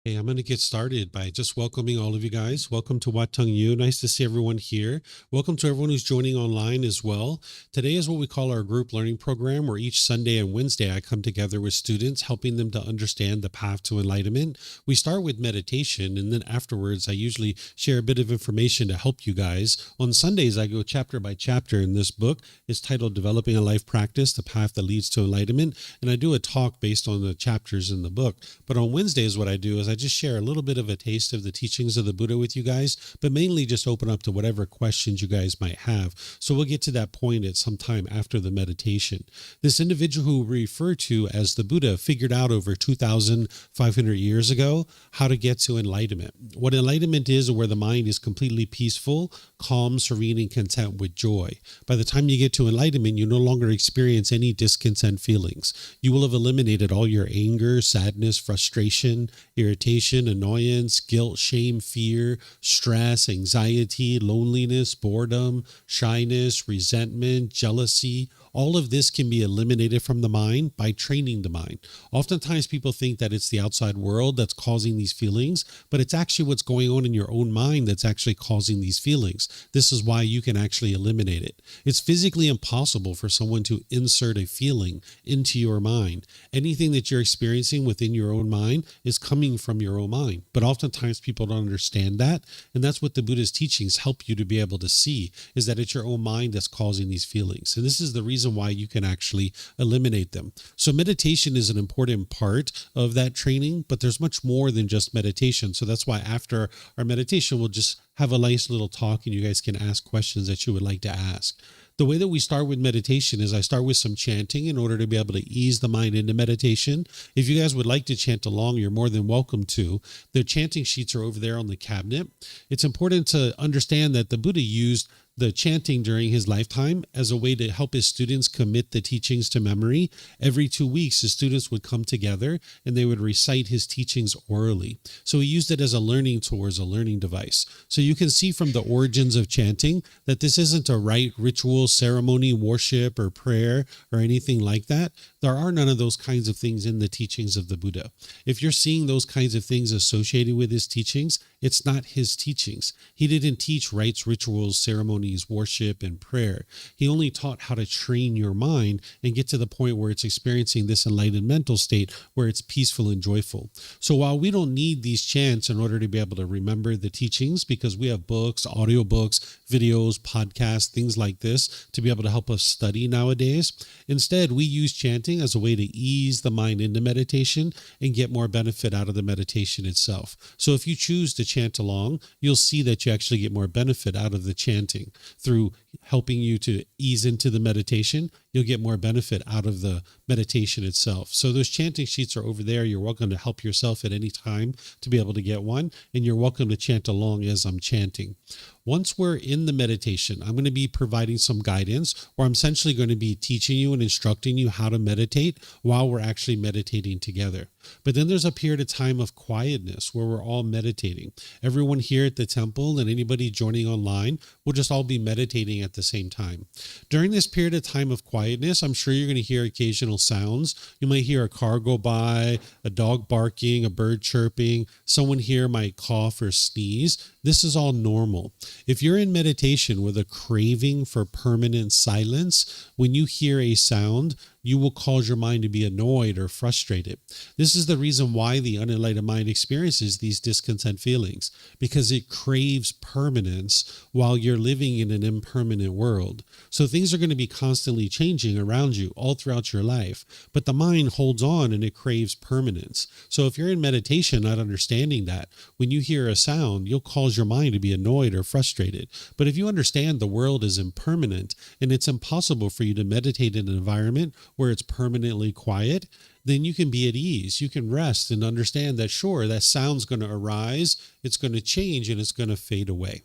Hey, I'm going to get started by just welcoming all of you guys. Welcome to Wat Tung Yu. Nice to see everyone here. Welcome to everyone who's joining online as well. Today is what we call our group learning program, where each Sunday and Wednesday I come together with students, helping them to understand the path to enlightenment. We start with meditation, and then afterwards, I usually share a bit of information to help you guys. On Sundays, I go chapter by chapter in this book. It's titled Developing a Life Practice, The Path That Leads to Enlightenment. And I do a talk based on the chapters in the book. But on Wednesdays, what I do is I just share a little bit of a taste of the teachings of the Buddha with you guys, but mainly just open up to whatever questions you guys might have. So we'll get to that point at some time after the meditation. This individual who we refer to as the Buddha figured out over 2,500 years ago how to get to enlightenment. What enlightenment is where the mind is completely peaceful, calm, serene, and content with joy. By the time you get to enlightenment, you no longer experience any discontent feelings. You will have eliminated all your anger, sadness, frustration, irritation, annoyance, guilt, shame, fear, stress, anxiety, loneliness, boredom, shyness, resentment, jealousy. All of this can be eliminated from the mind by training the mind. Oftentimes people think that it's the outside world that's causing these feelings, but it's actually what's going on in your own mind that's actually causing these feelings. This is why you can actually eliminate it. It's physically impossible for someone to insert a feeling into your mind. Anything that you're experiencing within your own mind is coming from your own mind. But oftentimes people don't understand that. And that's what the Buddha's teachings help you to be able to see, is that it's your own mind that's causing these feelings. And this is the reason why you can actually eliminate them. So meditation is an important part of that training, but there's much more than just meditation. So that's why after our meditation, we'll just have a nice little talk and you guys can ask questions that you would like to ask. The way that we start with meditation is I start with some chanting in order to be able to ease the mind into meditation. If you guys would like to chant along, you're more than welcome to. The chanting sheets are over there on the cabinet. It's important to understand that the Buddha used the chanting during his lifetime as a way to help his students commit the teachings to memory. Every 2 weeks, his students would come together and they would recite his teachings orally. So he used it as a learning tool, as a learning device. So you can see from the origins of chanting that this isn't a rite, ritual, ceremony, worship, or prayer, or anything like that. There are none of those kinds of things in the teachings of the Buddha. If you're seeing those kinds of things associated with his teachings, it's not his teachings. He didn't teach rites, rituals, ceremonies, worship, and prayer. He only taught how to train your mind and get to the point where it's experiencing this enlightened mental state where it's peaceful and joyful. So while we don't need these chants in order to be able to remember the teachings, because we have books, audiobooks, videos, podcasts, things like this to be able to help us study nowadays, instead we use chanting as a way to ease the mind into meditation and get more benefit out of the meditation itself. So if you choose to chant along, you'll see that you actually get more benefit out of the chanting through helping you to ease into the meditation. You'll get more benefit out of the meditation itself. So those chanting sheets are over there. You're welcome to help yourself at any time to be able to get one, and you're welcome to chant along as I'm chanting. Once we're in the meditation, I'm going to be providing some guidance, or I'm essentially going to be teaching you and instructing you how to meditate while we're actually meditating together. But then there's a period of time of quietness where we're all meditating. Everyone here at the temple and anybody joining online will just all be meditating at the same time. During this period of time of quietness, I'm sure you're going to hear occasional sounds. You might hear a car go by, a dog barking, a bird chirping, someone here might cough or sneeze. This is all normal. If you're in meditation with a craving for permanent silence, when you hear a sound, you will cause your mind to be annoyed or frustrated. This is the reason why the unenlightened mind experiences these discontent feelings, because it craves permanence while you're living in an impermanent world. So things are going to be constantly changing around you all throughout your life, but the mind holds on and it craves permanence. So if you're in meditation not understanding that, when you hear a sound, you'll cause your mind to be annoyed or frustrated. But if you understand the world is impermanent and it's impossible for you to meditate in an environment where it's permanently quiet, then you can be at ease. You can rest and understand that, sure, that sound's going to arise, it's going to change, and it's going to fade away.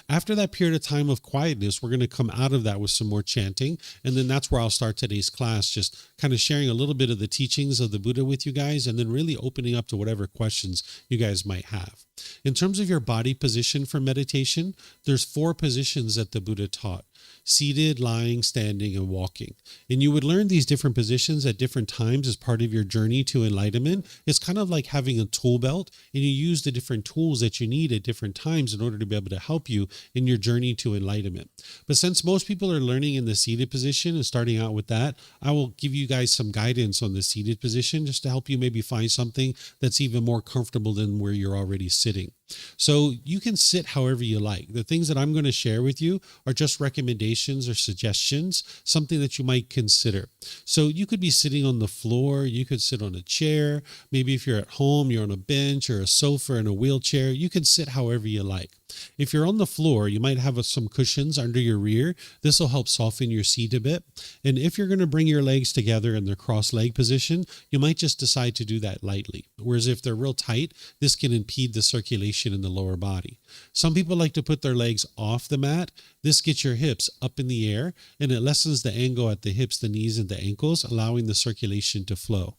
After that period of time of quietness, we're going to come out of that with some more chanting. And then that's where I'll start today's class, just kind of sharing a little bit of the teachings of the Buddha with you guys, and then really opening up to whatever questions you guys might have. In terms of your body position for meditation, there's 4 positions that the Buddha taught. seated, lying, standing, and walking. And you would learn these different positions at different times as part of your journey to enlightenment. It's kind of like having a tool belt, and you use the different tools that you need at different times in order to be able to help you in your journey to enlightenment. But since most people are learning in the seated position and starting out with that, I will give you guys some guidance on the seated position just to help you maybe find something that's even more comfortable than where you're already sitting. So you can sit however you like. The things that I'm going to share with you are just recommendations or suggestions, something that you might consider. So you could be sitting on the floor, you could sit on a chair. Maybe if you're at home, you're on a bench or a sofa in a wheelchair. You can sit however you like. If you're on the floor, you might have some cushions under your rear. This will help soften your seat a bit. And if you're going to bring your legs together in the cross leg position, you might just decide to do that lightly. Whereas if they're real tight, this can impede the circulation in the lower body. Some people like to put their legs off the mat. This gets your hips up in the air, and it lessens the angle at the hips, the knees, and the ankles, allowing the circulation to flow.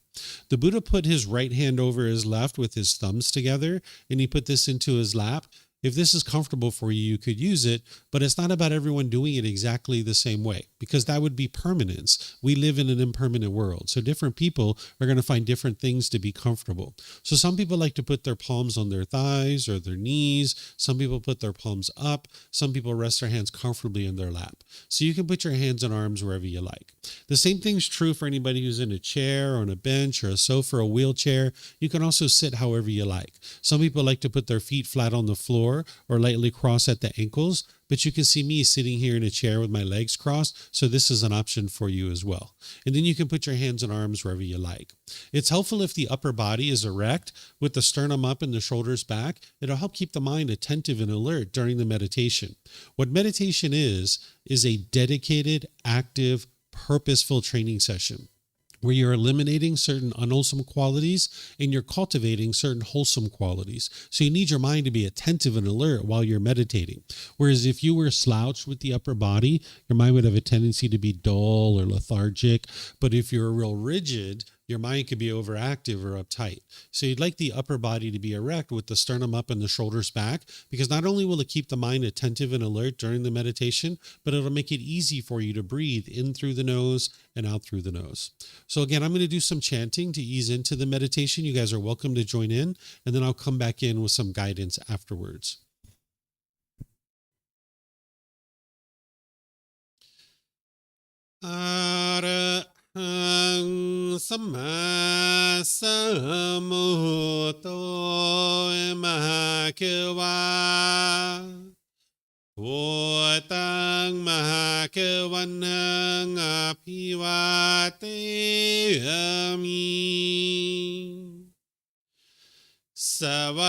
The Buddha put his right hand over his left with his thumbs together, and he put this into his lap. If this is comfortable for you, you could use it, but it's not about everyone doing it exactly the same way, because that would be permanence. We live in an impermanent world, so different people are going to find different things to be comfortable. So some people like to put their palms on their thighs or their knees. Some people put their palms up. Some people rest their hands comfortably in their lap. So you can put your hands and arms wherever you like. The same thing's true for anybody who's in a chair or on a bench or a sofa or a wheelchair. You can also sit however you like. Some people like to put their feet flat on the floor or lightly cross at the ankles, but you can see me sitting here in a chair with my legs crossed, so this is an option for you as well. And then you can put your hands and arms wherever you like. It's helpful if the upper body is erect with the sternum up and the shoulders back. It'll help keep the mind attentive and alert during the meditation. What meditation is a dedicated, active, purposeful training session where you're eliminating certain unwholesome qualities and you're cultivating certain wholesome qualities. So you need your mind to be attentive and alert while you're meditating. Whereas if you were slouched with the upper body, your mind would have a tendency to be dull or lethargic. But if you're real rigid, your mind could be overactive or uptight. So you'd like the upper body to be erect with the sternum up and the shoulders back, because not only will it keep the mind attentive and alert during the meditation, but it'll make it easy for you to breathe in through the nose and out through the nose. So again, I'm going to do some chanting to ease into the meditation. You guys are welcome to join in, and then I'll come back in with some guidance afterwards. Sama sammuto mahakewa Votang mahakewanang apivateyami Savakato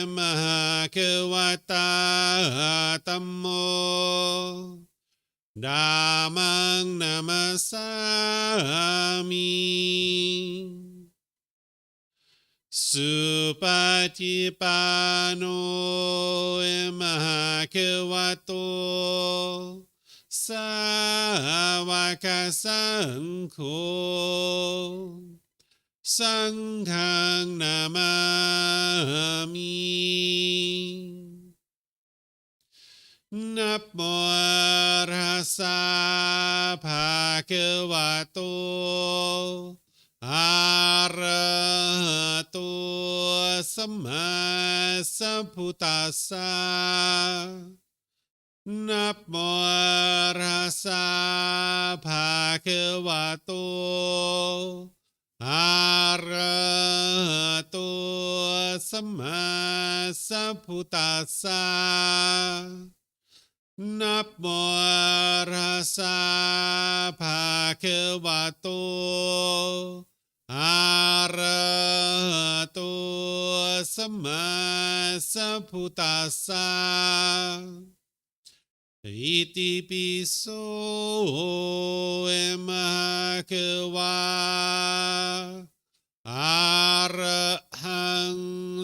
mahakewata tammo Dhammang namasami Supatipano mahakewato Sawakasangko Sanghang namami Namo Arhasa Bhagavato Arahato Sama Sambuddhassa Namo Arhasa Bhagavato Arahato Sama Sambuddhassa Namo Arhasa Bhagavato Arahato Sama Sambuddhassa Iti piso emakewa Arahang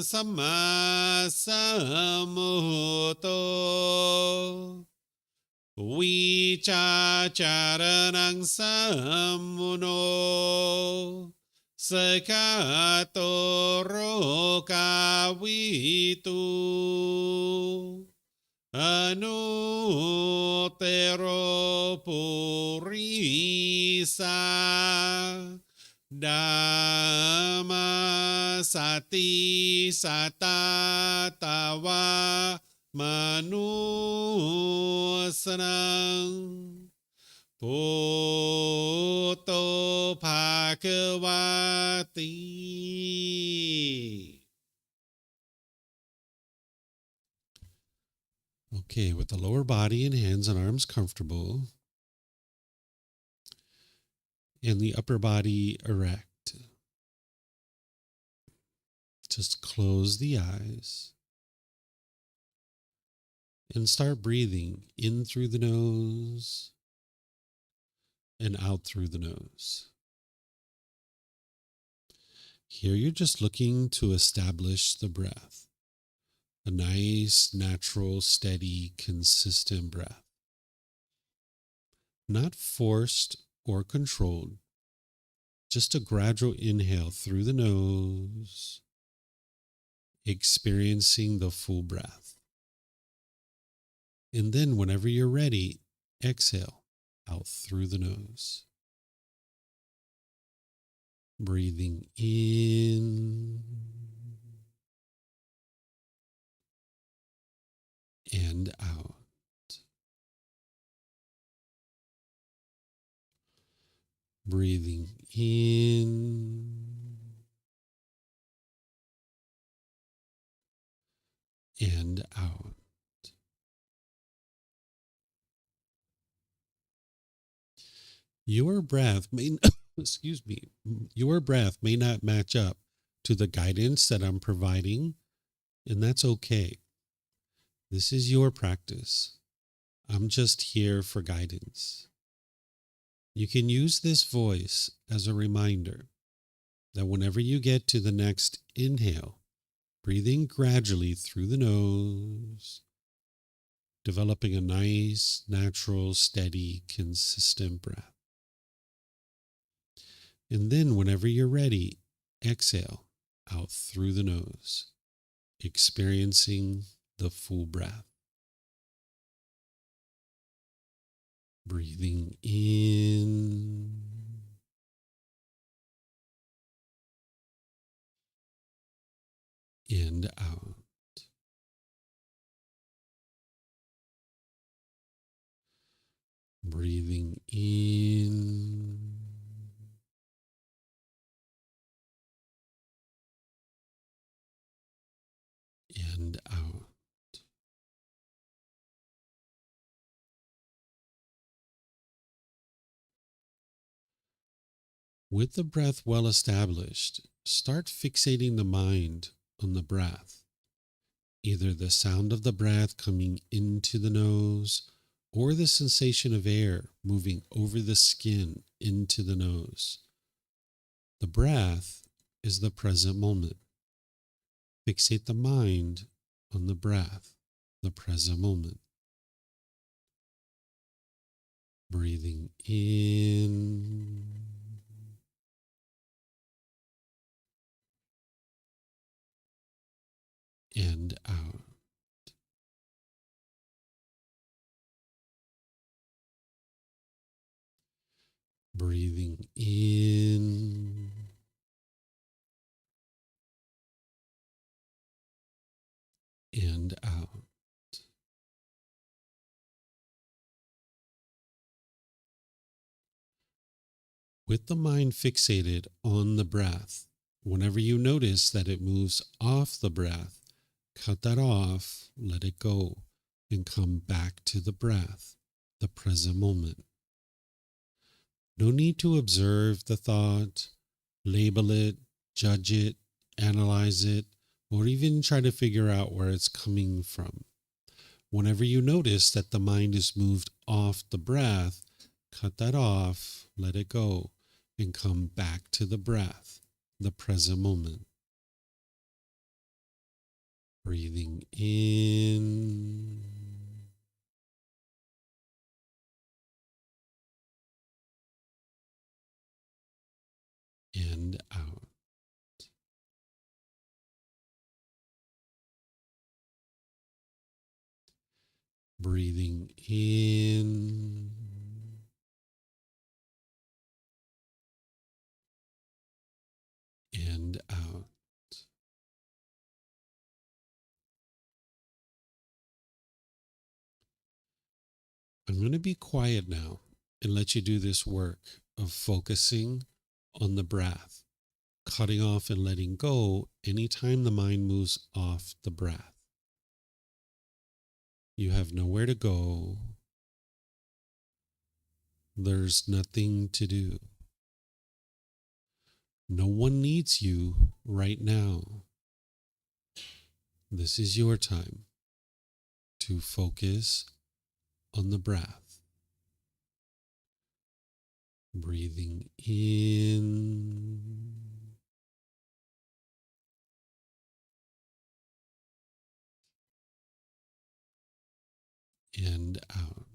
Sama Sammuto Vicacaranang sammuno Sekato rokawitu Anuttaro purisa Dhamma sati satatawa manusanang Poto Bhagavati. Okay, with the lower body and hands and arms comfortable, and the upper body erect. Just close the eyes and start breathing in through the nose and out through the nose. Here you're just looking to establish the breath, a nice, natural, steady, consistent breath. Not forced or controlled, just a gradual inhale through the nose, experiencing the full breath. And then whenever you're ready, exhale out through the nose. Breathing in and out. Breathing in and out. Your breath may excuse me, your breath may not match up to the guidance that I'm providing, and that's okay. This is your practice. I'm just here for guidance. You can use this voice as a reminder that whenever you get to the next inhale, breathing gradually through the nose, developing a nice, natural, steady, consistent breath. And then whenever you're ready, exhale out through the nose, experiencing the full breath. Breathing in and out. Breathing in and out. With the breath well established, start fixating the mind on the breath, either the sound of the breath coming into the nose or the sensation of air moving over the skin into the nose. The breath is the present moment. Fixate the mind on the breath, the present moment. Breathing in and out. Breathing in and out. With the mind fixated on the breath, whenever you notice that it moves off the breath, cut that off, let it go, and come back to the breath, the present moment. No need to observe the thought, label it, judge it, analyze it, or even try to figure out where it's coming from. Whenever you notice that the mind is moved off the breath, cut that off, let it go, and come back to the breath, the present moment. Breathing in and out. Breathing in and out. I'm going to be quiet now and let you do this work of focusing on the breath, cutting off and letting go anytime the mind moves off the breath. You have nowhere to go. There's nothing to do. No one needs you right now. This is your time to focus on the breath. Breathing in and out.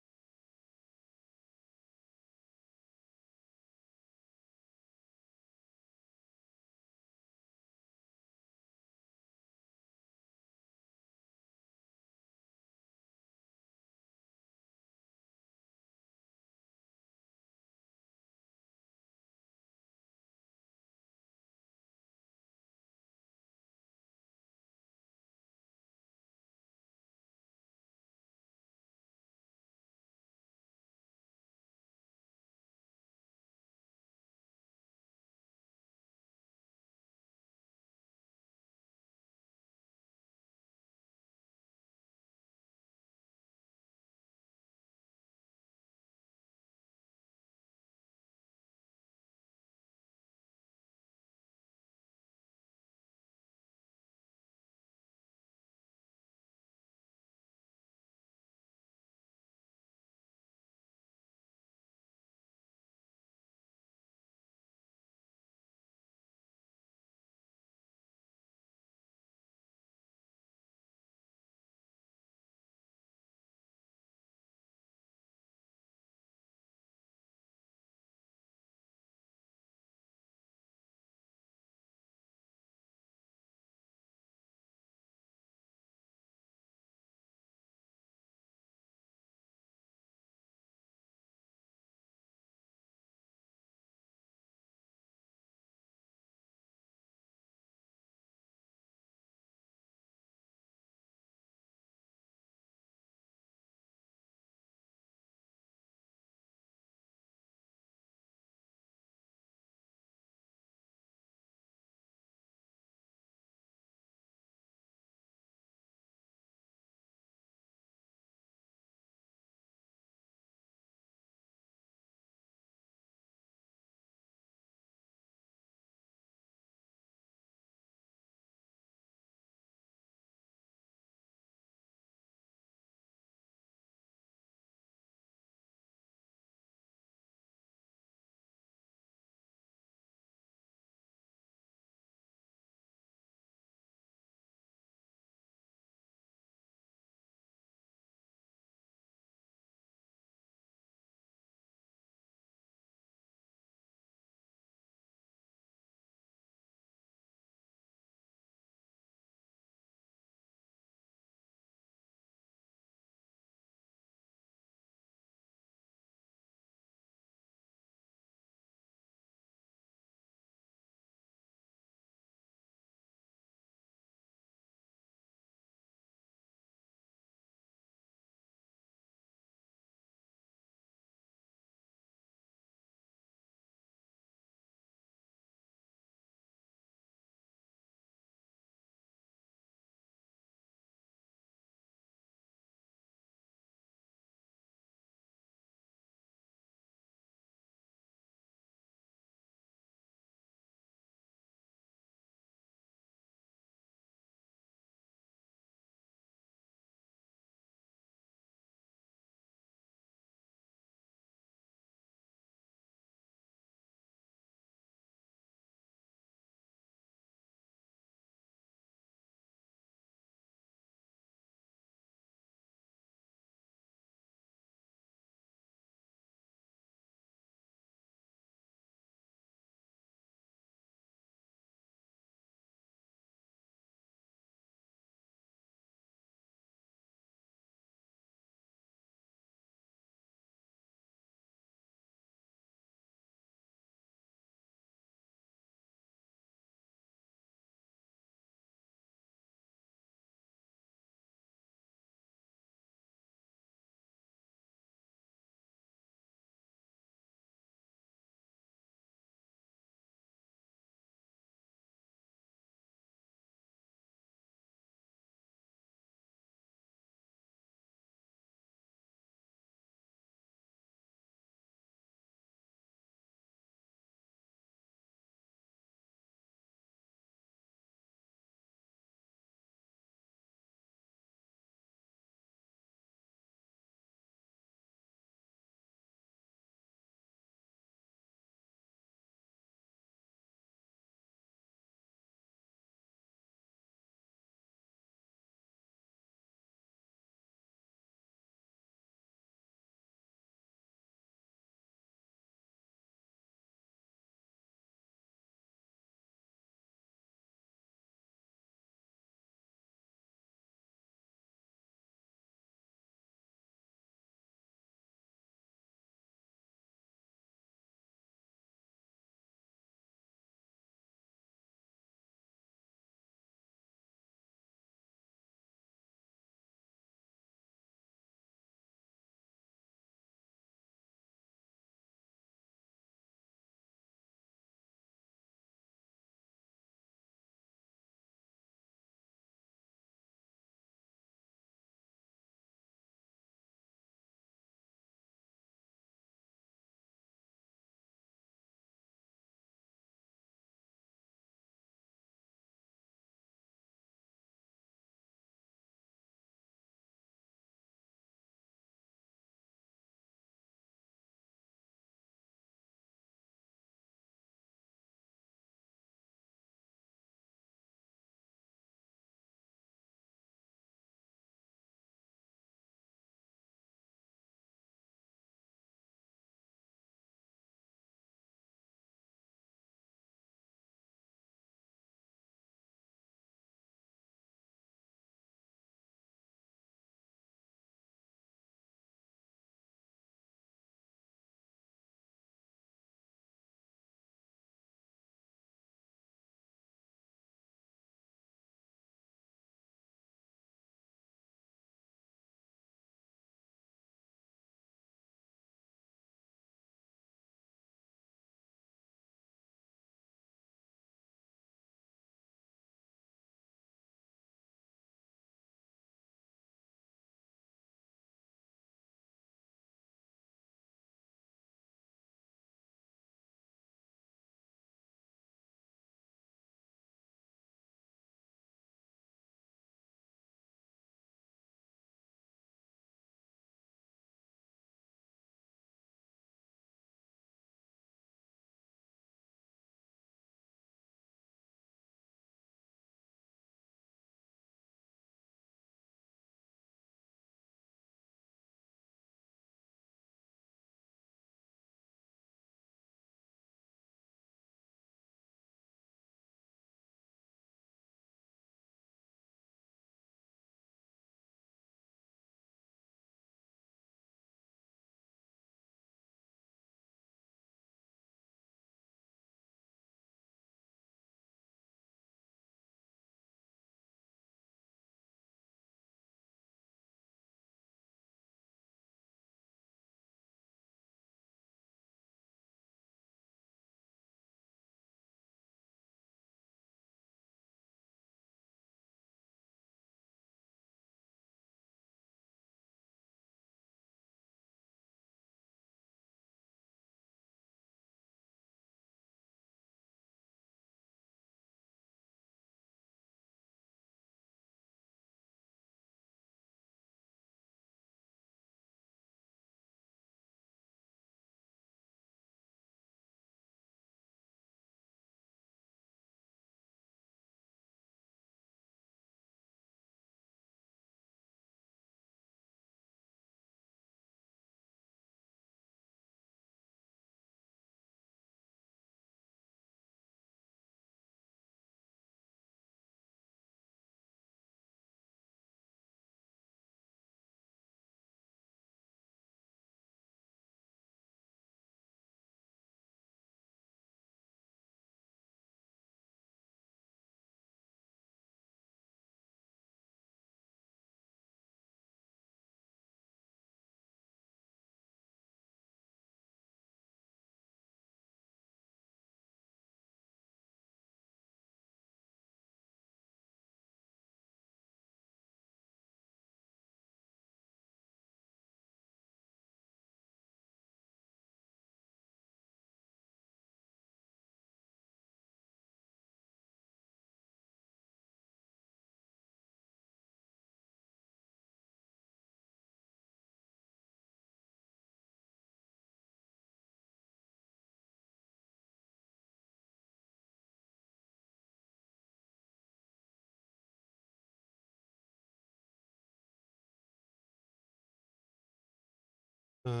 อะ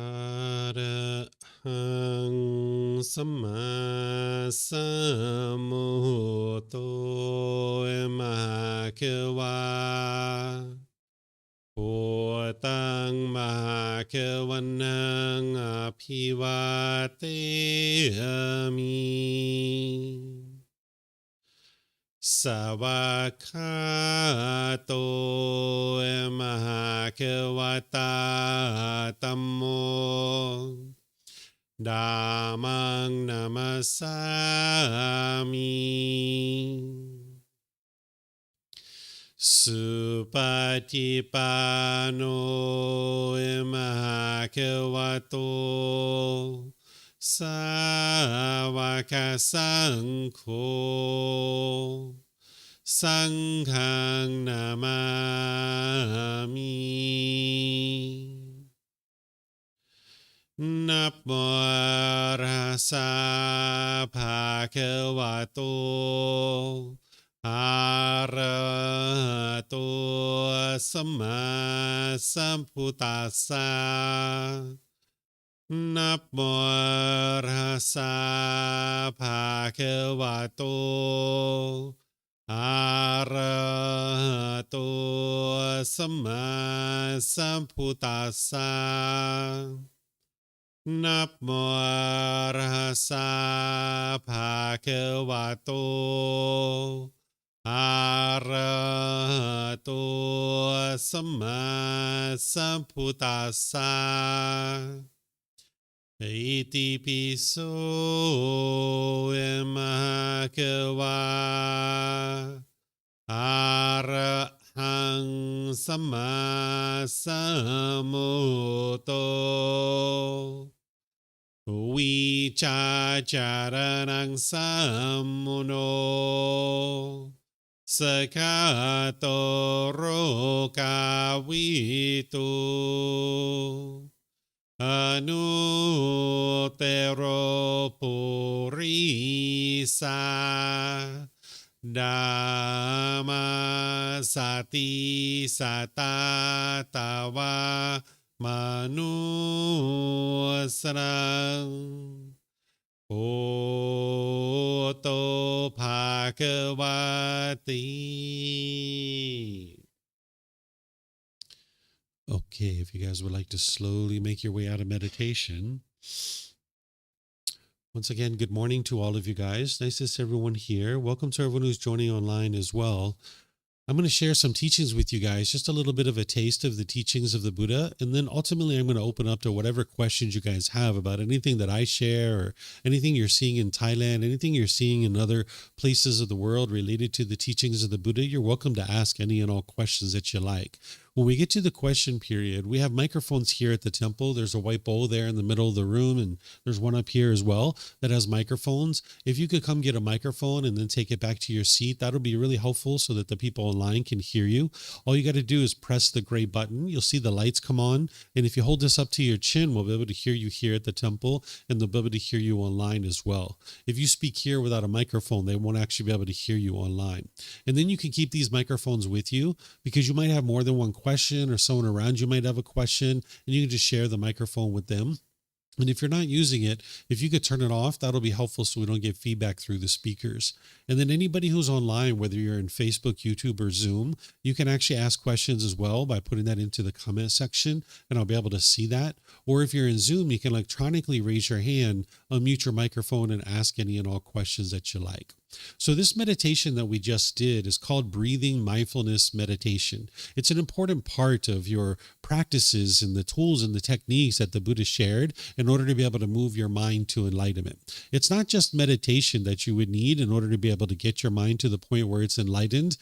ระหังสัมมาสัมพุทโธมหาเขวาพุทธังมหาเขวันังอภิวาเทมิสวากขาโตมหาเขวตาธัมโมธัมมังนามัสสามิสุปฏิปันโนมหาเขวโตสาวกสังโฆสังฆังนามามินับโมรัสสะภะคะวะโตอะระหะโตสัมมาสัมพุทธัสสะนับโมรัสสะภะคะวะโตอะระหะโตสัมมาสัมพุทธัสสะนับโมรัสสะภะคะวะโตอะระหะโตสัมมาสัมพุทธัสสะอิติปิโสมหาเขวาอะระหังสัมมาสัมพุทโธวิชาจารนังสัมมุโนสกขาโตโรกาวิตุอนุเตโรปุริสาดามาสติสตาตาวามนุสรังโอโตภาควาติ Okay, if you guys would like to slowly make your way out of meditation. Once again, good morning to all of you guys. Nice to see everyone here. Welcome to everyone who's joining online as well. I'm going to share some teachings with you guys, just a little bit of a taste of the teachings of the Buddha. And then ultimately, I'm going to open up to whatever questions you guys have about anything that I share or anything you're seeing in Thailand, anything you're seeing in other places of the world related to the teachings of the Buddha. You're welcome to ask any and all questions that you like. When we get to the question period, we have microphones here at the temple. There's a white bowl there in the middle of the room, and there's one up here as well that has microphones. If you could come get a microphone and then take it back to your seat, that'll be really helpful so that the people online can hear you. All you got to do is press the gray button. You'll see the lights come on, and if you hold this up to your chin, we'll be able to hear you here at the temple, and they'll be able to hear you online as well. If you speak here without a microphone, they won't actually be able to hear you online. And then you can keep these microphones with you because you might have more than one question, or someone around you might have a question, and you can just share the microphone with them. And if you're not using it, if you could turn it off, that'll be helpful so we don't get feedback through the speakers. And then anybody who's online, whether you're in Facebook, YouTube, or Zoom, you can actually ask questions as well by putting that into the comment section, and I'll be able to see that. Or if you're in Zoom, you can electronically raise your hand, unmute your microphone, and ask any and all questions that you like. So this meditation that we just did is called Breathing Mindfulness Meditation. It's an important part of your practices and the tools and the techniques that the Buddha shared in order to be able to move your mind to enlightenment. It's not just meditation that you would need in order to be able to get your mind to the point where it's enlightened.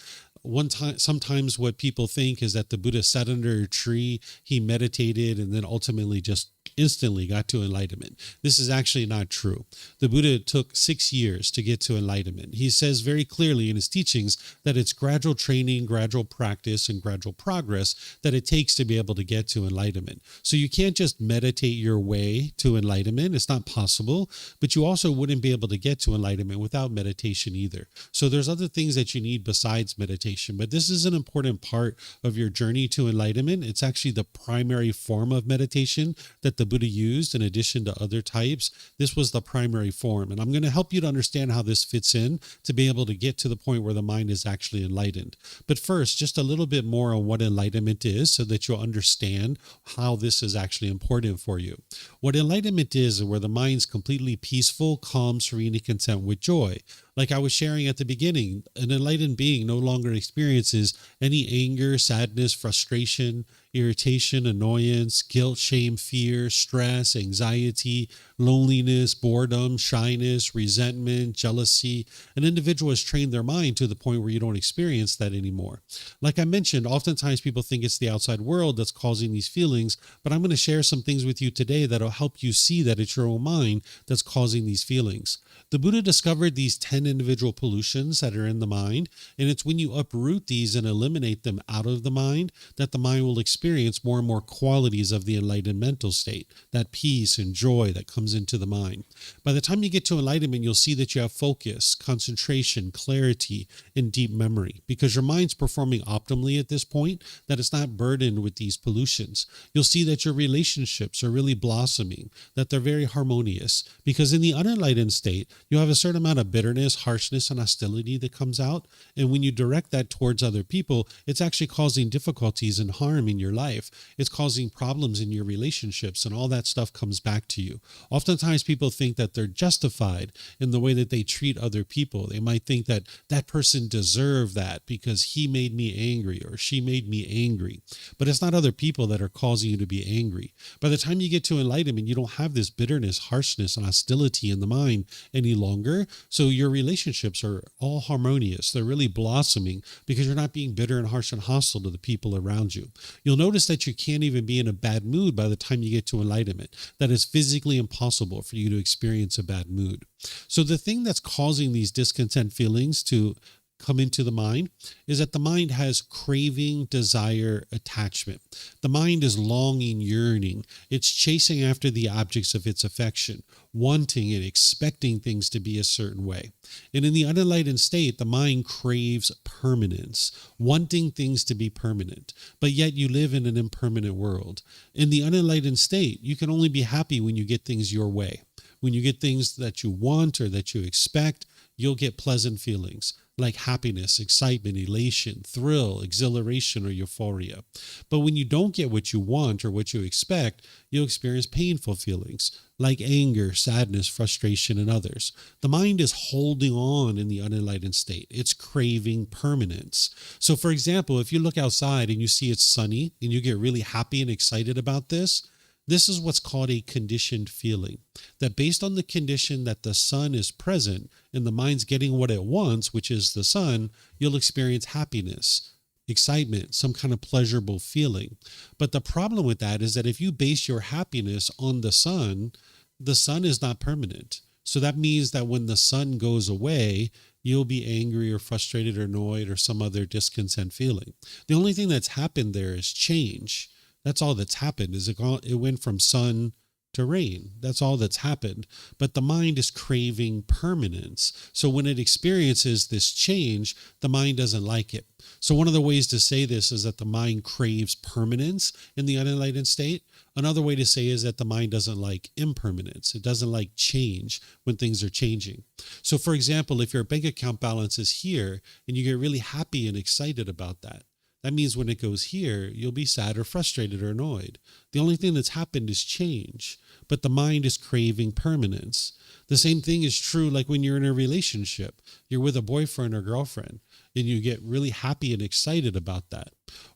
Sometimes what people think is that the Buddha sat under a tree, he meditated, and then ultimately just instantly got to enlightenment. This is actually not true. The Buddha took 6 years to get to enlightenment. He says very clearly in his teachings that it's gradual training, gradual practice, and gradual progress that it takes to be able to get to enlightenment. So you can't just meditate your way to enlightenment. It's not possible, but you also wouldn't be able to get to enlightenment without meditation either. So there's other things that you need besides meditation, but this is an important part of your journey to enlightenment. It's actually the primary form of meditation that the the Buddha used in addition to other types, this was the primary form. And I'm going to help you to understand how this fits in to be able to get to the point where the mind is actually enlightened. But first, just a little bit more on what enlightenment is so that you'll understand how this is actually important for you. What enlightenment is where the mind's completely peaceful, calm, serene, and content with joy. Like I was sharing at the beginning, an enlightened being no longer experiences any anger, sadness, frustration, irritation, annoyance, guilt, shame, fear, stress, anxiety, loneliness, boredom, shyness, resentment, jealousy. An individual has trained their mind to the point where you don't experience that anymore. Like I mentioned, oftentimes people think it's the outside world that's causing these feelings, but I'm going to share some things with you today that'll help you see that it's your own mind that's causing these feelings. The Buddha discovered these 10 individual pollutions that are in the mind, and it's when you uproot these and eliminate them out of the mind that the mind will experience more and more qualities of the enlightened mental state, that peace and joy that comes into the mind. By the time you get to enlightenment, you'll see that you have focus, concentration, clarity, and deep memory, because your mind's performing optimally at this point, that it's not burdened with these pollutions. You'll see that your relationships are really blossoming, that they're very harmonious, because in the unenlightened state, you have a certain amount of bitterness, harshness, and hostility that comes out. And when you direct that towards other people, it's actually causing difficulties and harm in your life. It's causing problems in your relationships, and all that stuff comes back to you. Oftentimes people think that they're justified in the way that they treat other people. They might think that that person deserved that because he made me angry or she made me angry. But it's not other people that are causing you to be angry. By the time you get to enlightenment, you don't have this bitterness, harshness, and hostility in the mind any longer. So your relationships are all harmonious. They're really blossoming because you're not being bitter and harsh and hostile to the people around you. You'll notice that you can't even be in a bad mood by the time you get to enlightenment. That is physically impossible for you to experience a bad mood. So the thing that's causing these discontent feelings to come into the mind is that the mind has craving, desire, attachment. The mind is longing, yearning. It's chasing after the objects of its affection, wanting and expecting things to be a certain way. And in the unenlightened state, the mind craves permanence, wanting things to be permanent, but yet you live in an impermanent world. In the unenlightened state, you can only be happy when you get things your way. When you get things that you want or that you expect, you'll get pleasant feelings like happiness, excitement, elation, thrill, exhilaration, or euphoria. But when you don't get what you want or what you expect, you'll experience painful feelings like anger, sadness, frustration, and others. The mind is holding on in the unenlightened state. It's craving permanence. So for example, if you look outside and you see it's sunny and you get really happy and excited about this, this is what's called a conditioned feeling, that based on the condition that the sun is present and the mind's getting what it wants, which is the sun, you'll experience happiness, excitement, some kind of pleasurable feeling. But the problem with that is that if you base your happiness on the sun is not permanent. So that means that when the sun goes away, you'll be angry or frustrated or annoyed or some other discontent feeling. The only thing that's happened there is change. That's all that's happened, is it went from sun to rain. That's all that's happened. But the mind is craving permanence. So when it experiences this change, the mind doesn't like it. So one of the ways to say this is that the mind craves permanence in the unenlightened state. Another way to say is that the mind doesn't like impermanence. It doesn't like change when things are changing. So for example, if your bank account balance is here and you get really happy and excited about that, that means when it goes here, you'll be sad or frustrated or annoyed. The only thing that's happened is change, but the mind is craving permanence. The same thing is true like when you're in a relationship. You're with a boyfriend or girlfriend, and you get really happy and excited about that.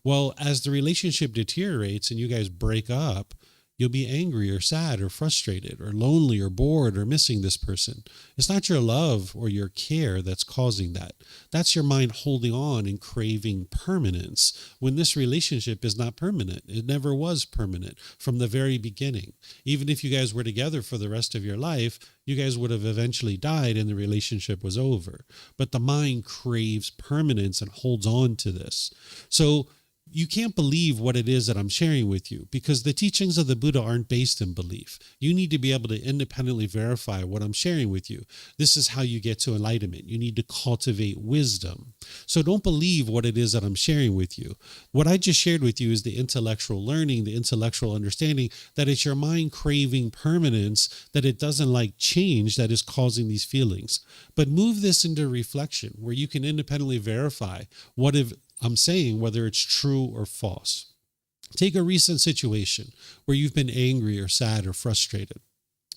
Well, as the relationship deteriorates and you guys break up, you'll be angry or sad or frustrated or lonely or bored or missing this person. It's not your love or your care that's causing that. That's your mind holding on and craving permanence when this relationship is not permanent. It never was permanent from the very beginning. Even if you guys were together for the rest of your life, you guys would have eventually died and the relationship was over. But the mind craves permanence and holds on to this. So you can't believe what it is that I'm sharing with you, because the teachings of the Buddha aren't based in belief. You need to be able to independently verify what I'm sharing with you. This is how you get to enlightenment. You need to cultivate wisdom. So don't believe what it is that I'm sharing with you. What I just shared with you is the intellectual learning, the intellectual understanding that it's your mind craving permanence, that it doesn't like change, that is causing these feelings. But move this into reflection where you can independently verify what if I'm saying, whether it's true or false. Take a recent situation where you've been angry or sad or frustrated.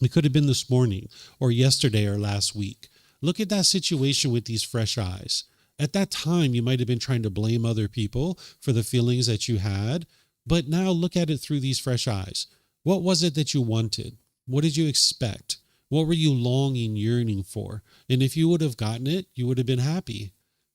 It could have been this morning or yesterday or last week. Look at that situation with these fresh eyes. At that time, you might have been trying to blame other people for the feelings that you had, but now look at it through these fresh eyes. What was it that you wanted? What did you expect? What were you longing, yearning for? And if you would have gotten it, you would have been happy.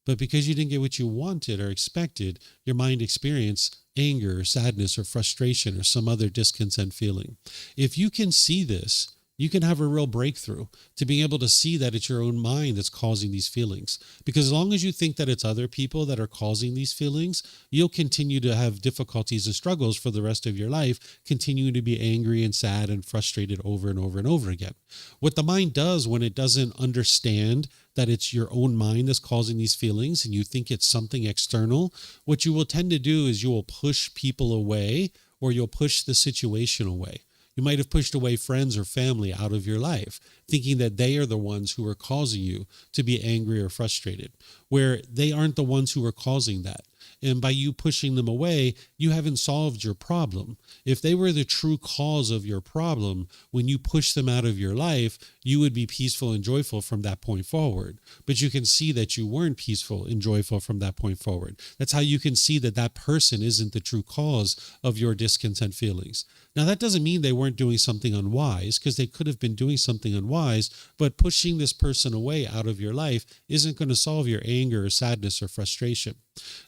But because you didn't get what you wanted or expected, your mind experienced anger or sadness or frustration or some other discontent feeling. If you can see this, you can have a real breakthrough to being able to see that it's your own mind that's causing these feelings. Because as long as you think that it's other people that are causing these feelings, you'll continue to have difficulties and struggles for the rest of your life, continuing to be angry and sad and frustrated over and over and over again. What the mind does when it doesn't understand that it's your own mind that's causing these feelings and you think it's something external, what you will tend to do is you will push people away, or you'll push the situation away. You might have pushed away friends or family out of your life, thinking that they are the ones who are causing you to be angry or frustrated, where they aren't the ones who are causing that. And by you pushing them away, you haven't solved your problem. If they were the true cause of your problem, when you push them out of your life, you would be peaceful and joyful from that point forward. But you can see that you weren't peaceful and joyful from that point forward. That's how you can see that that person isn't the true cause of your discontent feelings. Now, that doesn't mean they weren't doing something unwise, because they could have been doing something unwise, but pushing this person away out of your life isn't going to solve your anger or sadness or frustration.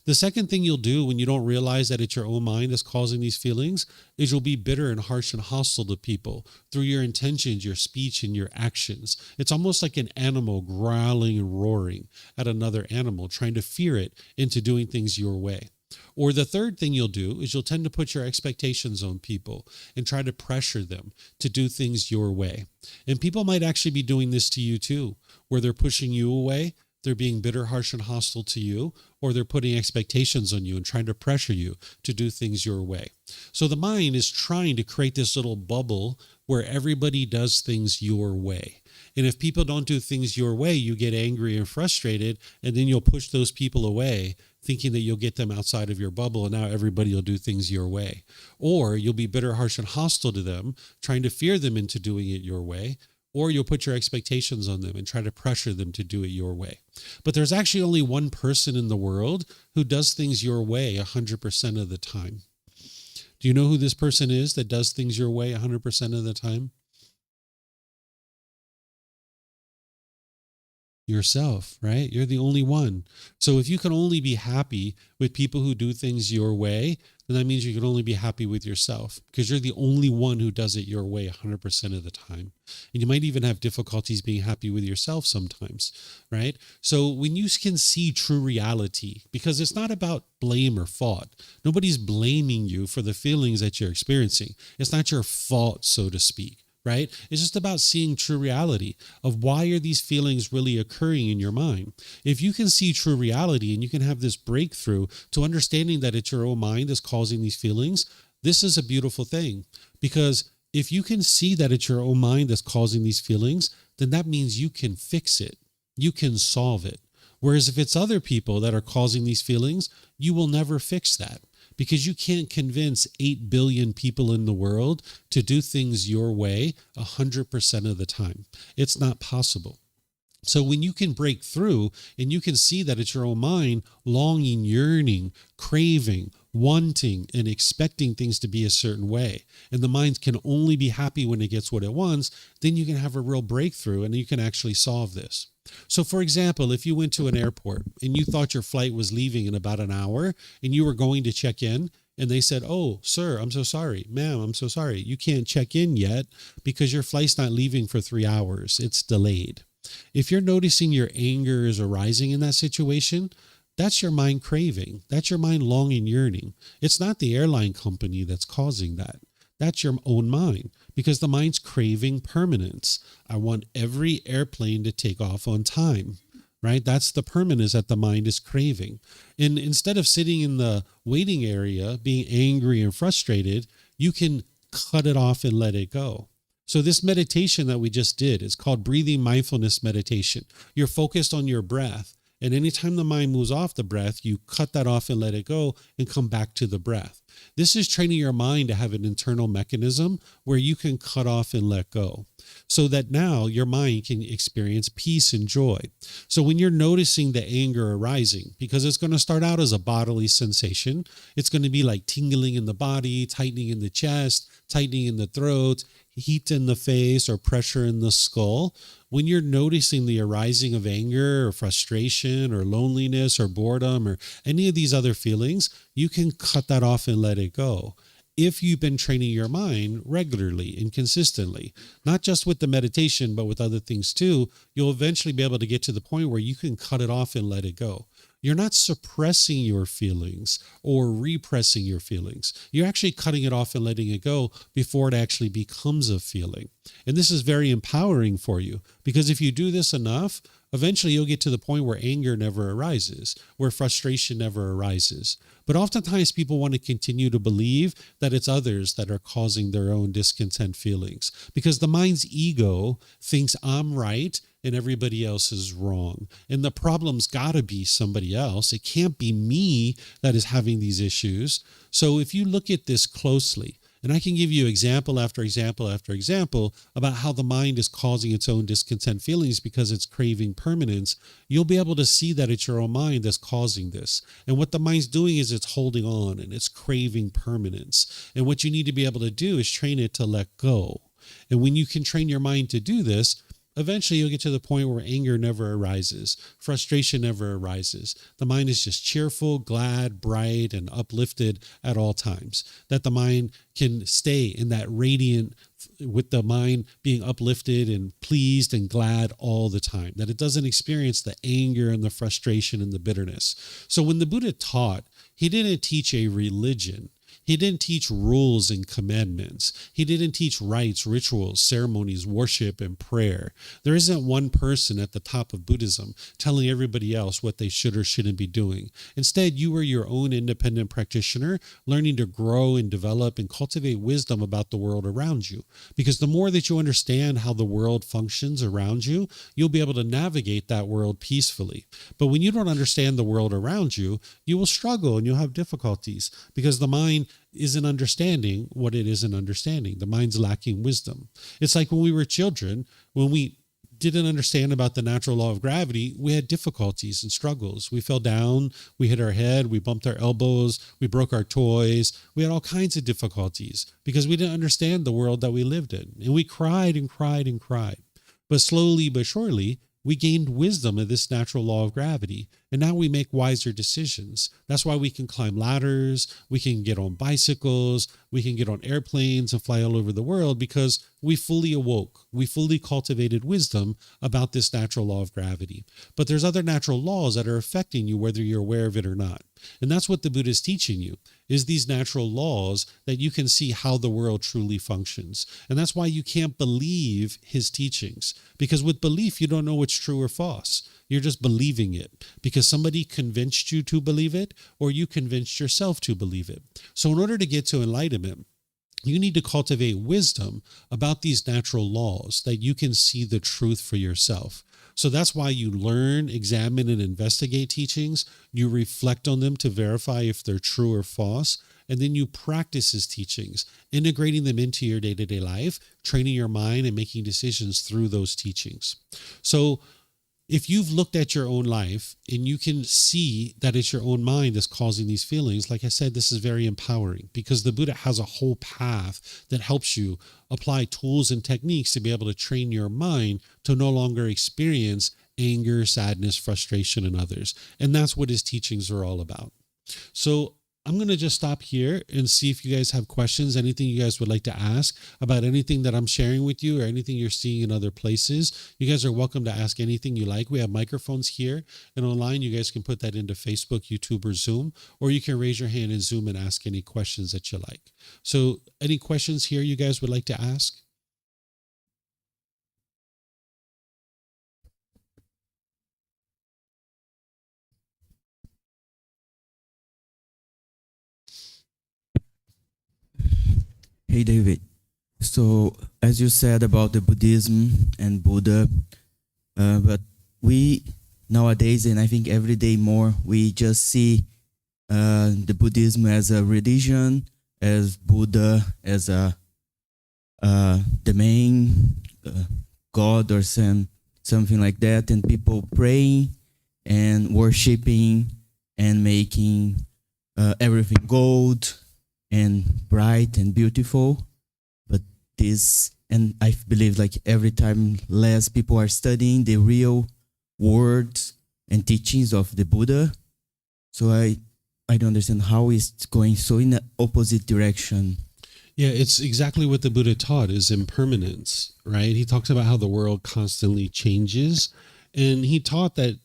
The second thing you'll do when you don't realize that it's your own mind that's causing these feelings is you'll be bitter and harsh and hostile to people through your intentions, your speech, and your actions. It's almost like an animal growling and roaring at another animal, trying to fear it into doing things your way. Or the third thing you'll do is you'll tend to put your expectations on people and try to pressure them to do things your way. And people might actually be doing this to you too, where they're pushing you away, they're being bitter, harsh, and hostile to you, or they're putting expectations on you and trying to pressure you to do things your way. So the mind is trying to create this little bubble where everybody does things your way. And if people don't do things your way, you get angry and frustrated, and then you'll push those people away, thinking that you'll get them outside of your bubble, and now everybody will do things your way. Or you'll be bitter, harsh, and hostile to them, trying to fear them into doing it your way. Or you'll put your expectations on them and try to pressure them to do it your way. But there's actually only one person in the world who does things your way 100% of the time. Do you know who this person is that does things your way 100% of the time? Yourself, right? You're the only one. So if you can only be happy with people who do things your way, then that means you can only be happy with yourself, because you're the only one who does it your way 100% of the time. And you might even have difficulties being happy with yourself sometimes, right? So when you can see true reality, because it's not about blame or fault. Nobody's blaming you for the feelings that you're experiencing. It's not your fault, so to speak. Right? It's just about seeing true reality of why are these feelings really occurring in your mind. If you can see true reality and you can have this breakthrough to understanding that it's your own mind that's causing these feelings, this is a beautiful thing. Because if you can see that it's your own mind that's causing these feelings, then that means you can fix it. You can solve it. Whereas if it's other people that are causing these feelings, you will never fix that. Because you can't convince 8 billion people in the world to do things your way 100% of the time. It's not possible. So when you can break through and you can see that it's your own mind longing, yearning, craving, wanting, and expecting things to be a certain way, and the mind can only be happy when it gets what it wants, then you can have a real breakthrough and you can actually solve this. So for example, if you went to an airport and you thought your flight was leaving in about an hour and you were going to check in, and they said, "Oh, sir, I'm so sorry. Ma'am, I'm so sorry. You can't check in yet because your flight's not leaving for 3 hours. It's delayed." If you're noticing your anger is arising in that situation, That's your mind craving. That's your mind longing, yearning. It's not the airline company that's causing that. That's your own mind, because the mind's craving permanence. I want every airplane to take off on time, right? That's the permanence that the mind is craving. And instead of sitting in the waiting area being angry and frustrated, you can cut it off and let it go. So this meditation that we just did is called Breathing Mindfulness Meditation. You're focused on your breath. And anytime the mind moves off the breath, you cut that off and let it go and come back to the breath. This is training your mind to have an internal mechanism where you can cut off and let go, so that now your mind can experience peace and joy. So when you're noticing the anger arising, because it's going to start out as a bodily sensation, it's going to be like tingling in the body, tightening in the chest, tightening in the throat, heat in the face, or pressure in the skull. When you're noticing the arising of anger or frustration or loneliness or boredom or any of these other feelings, you can cut that off and let it go. If you've been training your mind regularly and consistently, not just with the meditation, but with other things too, you'll eventually be able to get to the point where you can cut it off and let it go. You're not suppressing your feelings or repressing your feelings. You're actually cutting it off and letting it go before it actually becomes a feeling. And this is very empowering for you, because if you do this enough, eventually you'll get to the point where anger never arises, where frustration never arises. But oftentimes people want to continue to believe that it's others that are causing their own discontent feelings, because the mind's ego thinks I'm right and everybody else is wrong. And the problem's got to be somebody else. It can't be me that is having these issues. So if you look at this closely, and I can give you example after example after example about how the mind is causing its own discontent feelings because it's craving permanence, you'll be able to see that it's your own mind that's causing this. And what the mind's doing is it's holding on and it's craving permanence. And what you need to be able to do is train it to let go. And when you can train your mind to do this, eventually you'll get to the point where anger never arises, frustration never arises. The mind is just cheerful, glad, bright, and uplifted at all times. That the mind can stay in that radiant, with the mind being uplifted and pleased and glad all the time. That it doesn't experience the anger and the frustration and the bitterness. So when the Buddha taught, he didn't teach a religion. He didn't teach rules and commandments. He didn't teach rites, rituals, ceremonies, worship, and prayer. There isn't one person at the top of Buddhism telling everybody else what they should or shouldn't be doing. Instead, you are your own independent practitioner, learning to grow and develop and cultivate wisdom about the world around you. Because the more that you understand how the world functions around you, you'll be able to navigate that world peacefully. But when you don't understand the world around you, you will struggle and you'll have difficulties, because the mind isn't understanding what it isn't understanding. The mind's lacking wisdom. It's like when we were children, when we didn't understand about the natural law of gravity, we had difficulties and struggles. We fell down, we hit our head, we bumped our elbows, we broke our toys. We had all kinds of difficulties because we didn't understand the world that we lived in. And we cried and cried and cried. But slowly but surely, we gained wisdom of this natural law of gravity, and now we make wiser decisions. That's why we can climb ladders, we can get on bicycles, we can get on airplanes and fly all over the world, because we fully awoke, we fully cultivated wisdom about this natural law of gravity. But there's other natural laws that are affecting you whether you're aware of it or not. And that's what the Buddha is teaching you, is these natural laws that you can see how the world truly functions. And that's why you can't believe his teachings, because with belief, you don't know what's true or false. You're just believing it because somebody convinced you to believe it, or you convinced yourself to believe it. So in order to get to enlightenment, you need to cultivate wisdom about these natural laws that you can see the truth for yourself. So that's why you learn, examine, and investigate teachings. You reflect on them to verify if they're true or false. And then you practice his teachings, integrating them into your day-to-day life, training your mind and making decisions through those teachings. So if you've looked at your own life and you can see that it's your own mind that's causing these feelings, like I said, this is very empowering, because the Buddha has a whole path that helps you apply tools and techniques to be able to train your mind to no longer experience anger, sadness, frustration in others. And that's what his teachings are all about. So I'm going to just stop here and see if you guys have questions, anything you guys would like to ask about anything that I'm sharing with you or anything you're seeing in other places. You guys are welcome to ask anything you like. We have microphones here and online. You guys can put that into Facebook, YouTube, or Zoom, or you can raise your hand in Zoom and ask any questions that you like. So any questions here you guys would like to ask? Hey, David. So, as you said about the Buddhism and Buddha, but we nowadays, and I think every day more, we just see the Buddhism as a religion, as Buddha as the main God or something like that, and people praying and worshiping and making everything gold and bright and beautiful. But this, and I believe like every time less people are studying the real words and teachings of the Buddha, so I don't understand how it's going so in the opposite direction. Yeah, it's exactly what the Buddha taught, is impermanence, right? He talks about how the world constantly changes. And he taught that,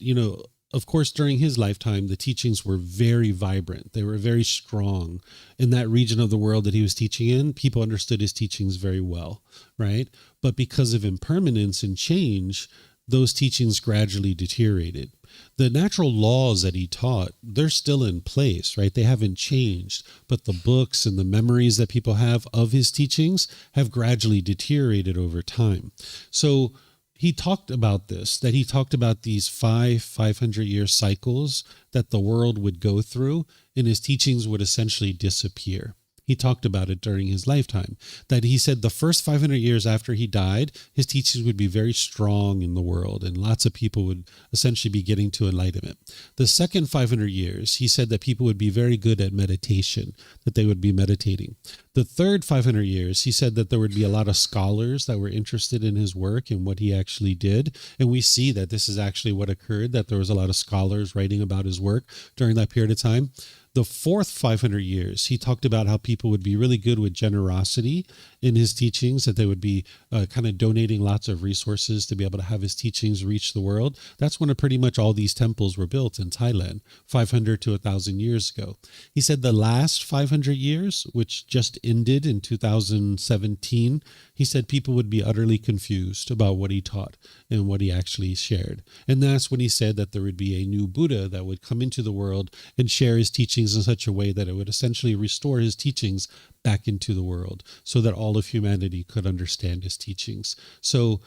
of course, during his lifetime, the teachings were very vibrant. They were very strong in that region of the world that he was teaching in. People understood his teachings very well, right? But because of impermanence and change, those teachings gradually deteriorated. The natural laws that he taught, they're still in place, right? They haven't changed, but the books and the memories that people have of his teachings have gradually deteriorated over time. So he talked about this, that he talked about these 500-year cycles that the world would go through, and his teachings would essentially disappear. He talked about it during his lifetime, that he said the first 500 years after he died, his teachings would be very strong in the world, and lots of people would essentially be getting to enlightenment. The second 500 years, he said that people would be very good at meditation, that they would be meditating. The third 500 years, he said that there would be a lot of scholars that were interested in his work and what he actually did. And we see that this is actually what occurred, that there was a lot of scholars writing about his work during that period of time. The fourth 500 years, he talked about how people would be really good with generosity in his teachings, that they would be kind of donating lots of resources to be able to have his teachings reach the world. That's when pretty much all these temples were built in Thailand, 500 to 1,000 years ago. He said the last 500 years, which just ended in 2017, he said people would be utterly confused about what he taught and what he actually shared. And that's when he said that there would be a new Buddha that would come into the world and share his teachings in such a way that it would essentially restore his teachings back into the world so that all of humanity could understand his teachings. So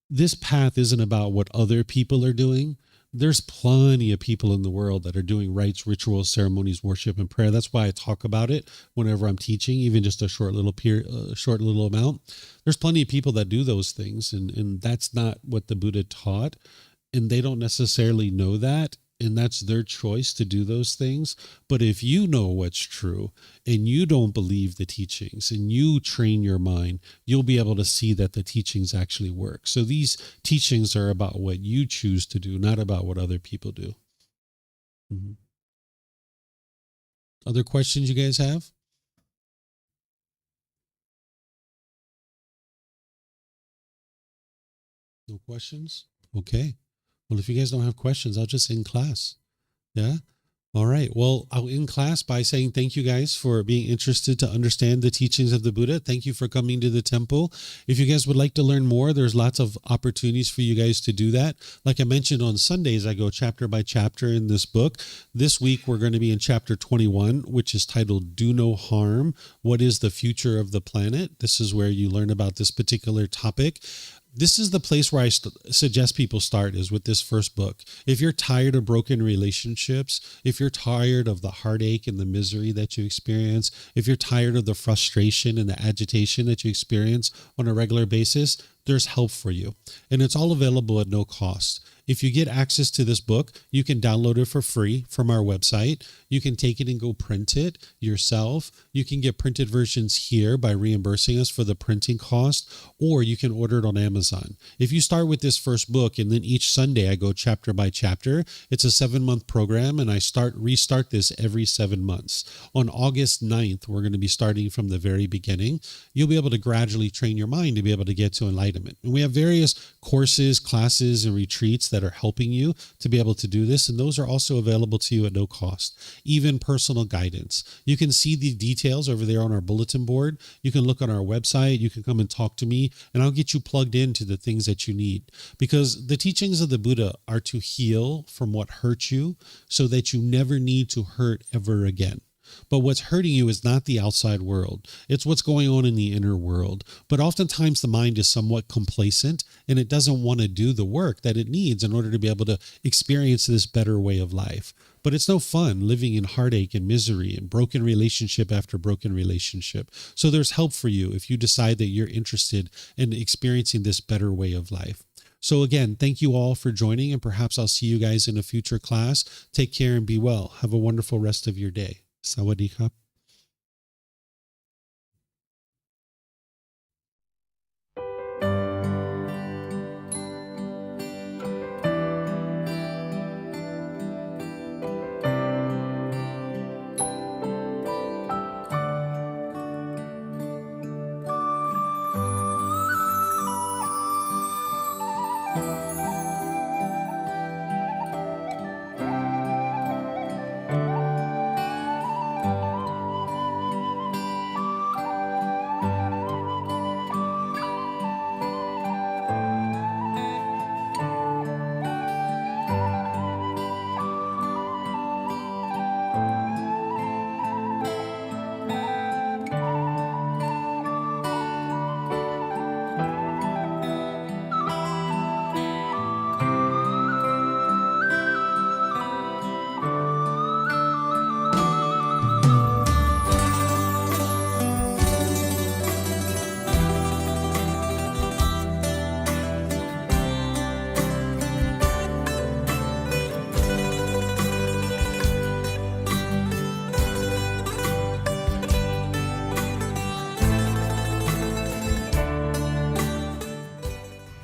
this path isn't about what other people are doing. There's plenty of people in the world that are doing rites, rituals, ceremonies, worship, and prayer. That's why I talk about it whenever I'm teaching, even just a short little amount. There's plenty of people that do those things, and that's not what the Buddha taught, and they don't necessarily know that. And that's their choice to do those things. But if you know what's true and you don't believe the teachings and you train your mind, you'll be able to see that the teachings actually work. So these teachings are about what you choose to do, not about what other people do. Mm-hmm. Other questions you guys have? No questions? Okay. Well, if you guys don't have questions, I'll just end class. Yeah. All right. Well, I'll end class by saying thank you guys for being interested to understand the teachings of the Buddha. Thank you for coming to the temple. If you guys would like to learn more, there's lots of opportunities for you guys to do that. Like I mentioned, on Sundays, I go chapter by chapter in this book. This week, we're going to be in chapter 21, which is titled Do No Harm. What is the future of the planet? This is where you learn about this particular topic. This is the place where I suggest people start, is with this first book. If you're tired of broken relationships, if you're tired of the heartache and the misery that you experience, if you're tired of the frustration and the agitation that you experience on a regular basis, there's help for you. And it's all available at no cost. If you get access to this book, you can download it for free from our website. You can take it and go print it yourself. You can get printed versions here by reimbursing us for the printing cost, or you can order it on Amazon. If you start with this first book and then each Sunday I go chapter by chapter, it's a 7-month program and I restart this every 7 months. On August 9th, we're going to be starting from the very beginning. You'll be able to gradually train your mind to be able to get to enlightenment. And we have various courses, classes, and retreats that are helping you to be able to do this. And those are also available to you at no cost, even personal guidance. You can see the details over there on our bulletin board. You can look on our website. You can come and talk to me and I'll get you plugged into the things that you need, because the teachings of the Buddha are to heal from what hurt you so that you never need to hurt ever again. But what's hurting you is not the outside world. It's what's going on in the inner world. But oftentimes the mind is somewhat complacent and it doesn't want to do the work that it needs in order to be able to experience this better way of life. But it's no fun living in heartache and misery and broken relationship after broken relationship. So there's help for you if you decide that you're interested in experiencing this better way of life. So again, thank you all for joining, and perhaps I'll see you guys in a future class. Take care and be well. Have a wonderful rest of your day. Sawadee krap.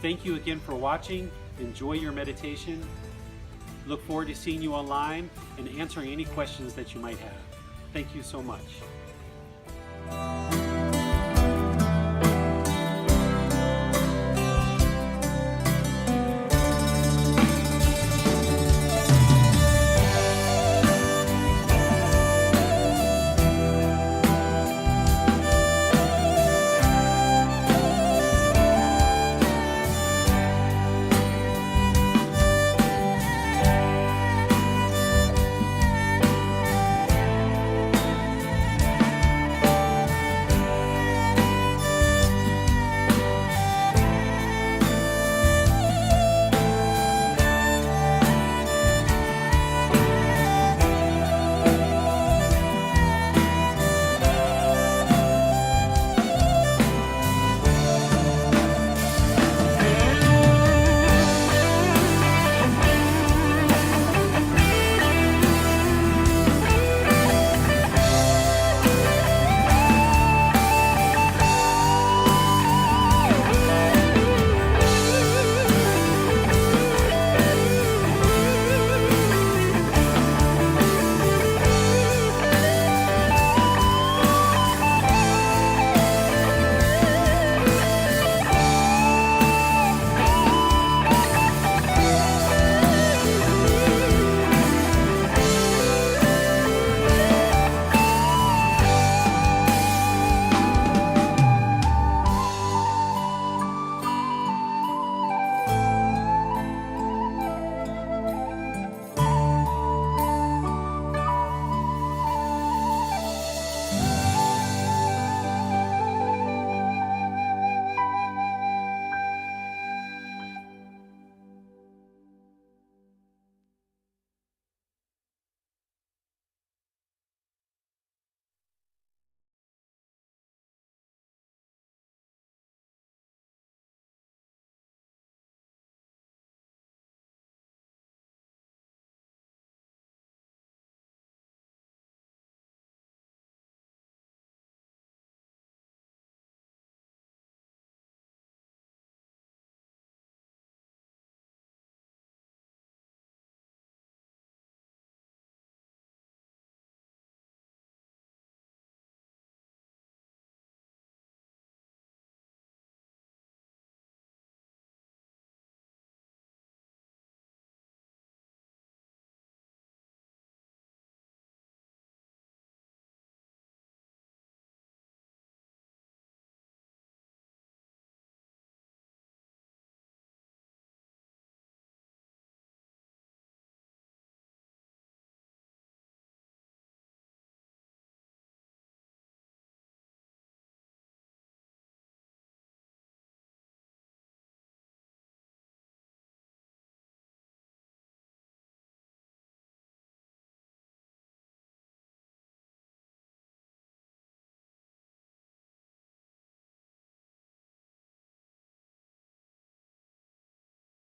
Thank you again for watching. Enjoy your meditation. Look forward to seeing you online and answering any questions that you might have. Thank you so much.